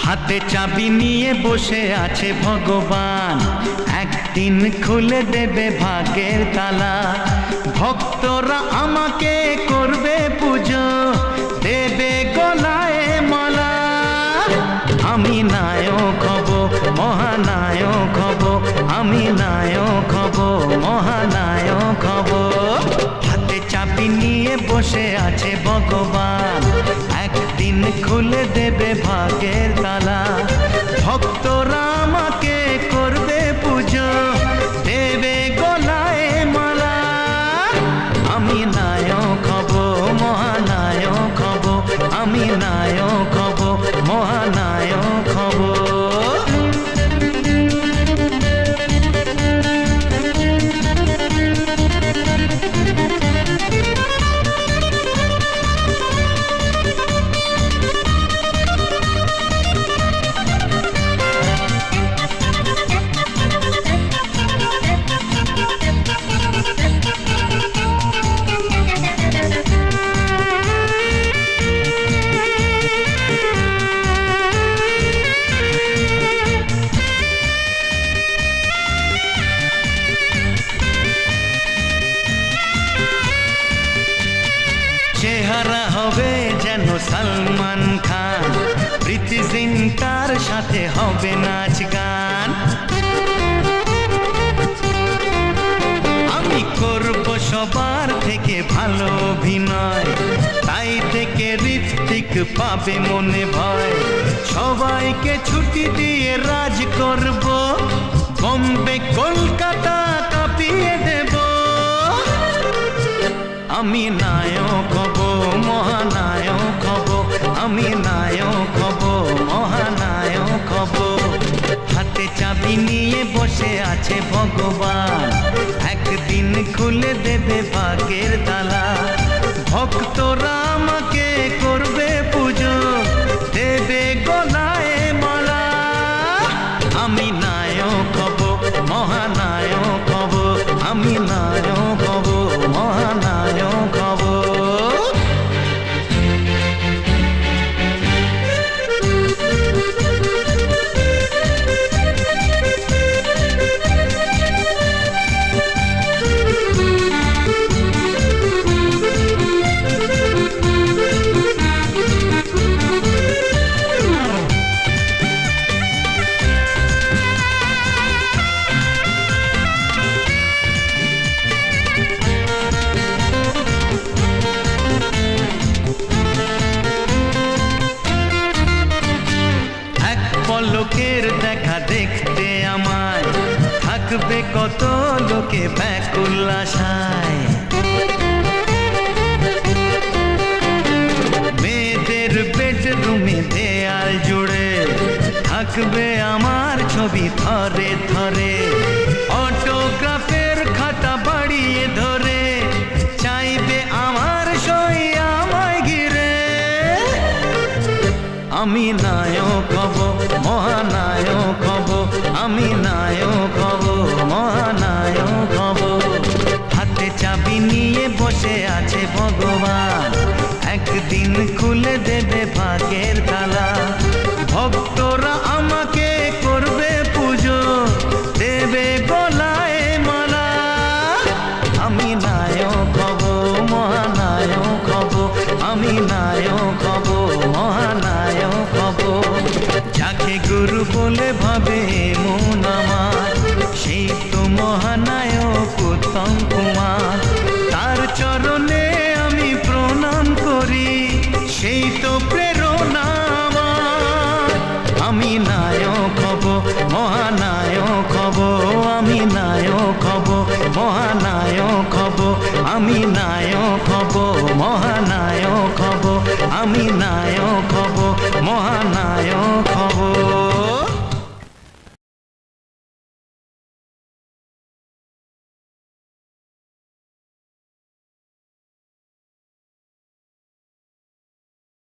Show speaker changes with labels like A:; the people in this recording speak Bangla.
A: হাতে চাবি নিয়ে বসে আছে ভগবান, একদিন খুলে দেবে ভাগ্যের তালা। ভক্তরা আমাকে করবে পুজো, দেবে গলায় মালা। আমি নায়ক হব, মহানায়ক হব, আমি নায়ক হব, মহানায়ক হব। হাতে চাবি নিয়ে বসে আছে ভগবান, একদিন খুলে দেবে ভাগ্যের তালা। ভক্তরা আমাকে করবে পুজো, দেবে গলায় মালা। আমি নায়ক হব, মহানায়ক হব, আমি নায়ক হব, মহানায়ক হব। চেহারা হবে যেন সলমান খান, প্রীতি জিন্টার সাথে হবে নাচ গান। আমি করব সবার থেকে ভালো অভিনয়, তাই থেকে ঋত্বিক পাবে মনে ভয়। সবাইকে ছুটি দিয়ে রাজ করব, বোম্বে কলকাতা কাঁপিয়ে দেব। আমি নায়ক হব, মহানায়ক হব, আমি নায়ক হব, মহানায়ক হব। হাতে চাবি নিয়ে বসে আছে ভগবান, একদিন খুলে দেবে ভাগ্যের তালা। ভক্তরা আমাকে করবে পুজো, দেবে গলায় মালা। আমি নায়ক হব, মহানায়ক হব, আমি নায়ক হব, মহানায়ক হব। লোকের দেখা দেখতে আমায় থাকবে কত লোকে ব্যাকুল আশায়। মেয়েদের বেডরুমে দেয়াল জুড়ে থাকবে আমার ছবি ধরে ধরে। অটোগ্রাফের খাতা বাড়িয়ে ধরে চাইবে আমার সই আমায় ঘিরে। আমি নায়ক হব, মহানায়ক হব, আমি নায়ক হব, মহানায়ক হব। হাতে চাবি নিয়ে বসে আছে ভগবান, একদিন খুলে দেবে ভাগ্যের তালা। ভক্তরা আমাকে করবে পুজো, দেবে গলায় মালা। আমি নায়ক হব, মহানায়ক হব, আমি নায়ক হব, মহানায়ক হব। যাকে গুরু বলে ভাবে মন আমার, সেই তো মহানায়ক উত্তম কুমার। তার চরণে আমি প্রণাম করি, সেই তো প্রেরণা আমার। আমি নায়ক হব, মহানায়ক হব, আমি নায়ক হব, মহানায়ক